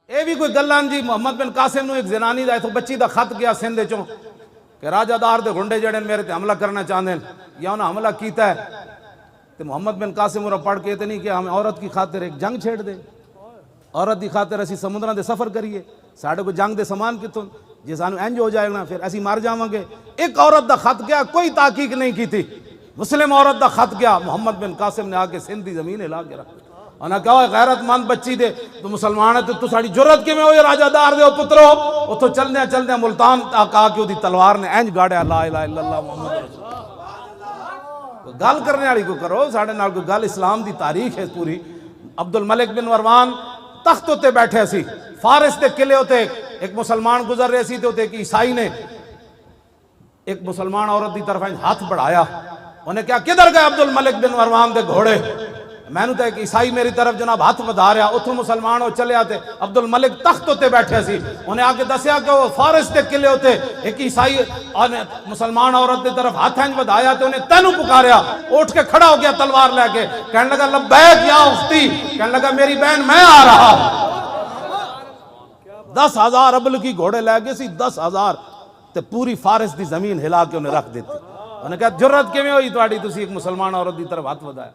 یہ بھی کوئی گلاں جی محمد بن قاسم نو ایک زنانی دا تو بچی دا خط گیا سندھ چوں کہ راجہ دار دے گھنڈے جڑے میرے تے حملہ کرنا چاہتے ہیں یا انہاں حملہ کیتا ہے تو محمد بن قاسم انہوں پڑھ کے نہیں کہ ہم عورت کی خاطر ایک جنگ چھیڑ دے، عورت کی خاطر اسی سمندران دے سفر کریے، ساڑھے کو جنگ دے سامان کتوں جی سانو انج ہو جائے گا پھر اسی مار جاواں گے۔ ایک عورت دا خط گیا، کوئی تحقیق نہیں کی تھی، مسلم عورت دا خط گیا، محمد بن قاسم نے آ کے سندھ دی زمین ہلا کے رکھ انہاں کہا غیرت مند بچی دے تو مسلمان ہے تو ساڑی جرت کے میں ہوئی راجہ دار دے پترو وہ تو چلنے ملتان کہا کہ وہ دی تلوار نے اینج گاڑیا لا الہ الا اللہ محمد رسول اللہ۔ گل کرنے والی کو کرو، ساڑھے نال کو گل اسلام دی تاریخ ہے پوری۔ عبد الملک بن مروان تخت ہوتے بیٹھے سی، فارس تے قلعے ہوتے ایک مسلمان گزر رہے سی تے ہوتے ایک عیسائی نے ایک مسلمان عورت دی طرف ہاتھ بڑھایا، انہیں کہا کدھر گئے عبد الملک بن مروان دے گھوڑے؟ میں نے تو ایک عیسائی میری طرف جناب ہاتھ بڑھا رہا، اتھوں مسلمان ہو چلے آتے، عبد الملک تخت ہوتے بیٹھے سی، انہیں آ کے دسیا کہ وہ فارس تے قلعے ہوتے ایک عیسائی مسلمان عورت دی طرف ہاتھ بڑھایا تے انہیں تینوں پکاریا، اٹھ کے کھڑا ہو گیا تلوار لے کے، کہنے لگا لبیک یا اختی، کہنے لگا میری بہن میں آ رہا۔ 10,000 ابل کی گھوڑے لے گئے سی، 10,000 تے پوری فارس دی زمین ہلا کے انہیں رکھ دیتی۔ انہیں کہا جرت کیویں ہوئی تواڈی تسی ایک مسلمان عورت دی طرف ہاتھ بڑھایا؟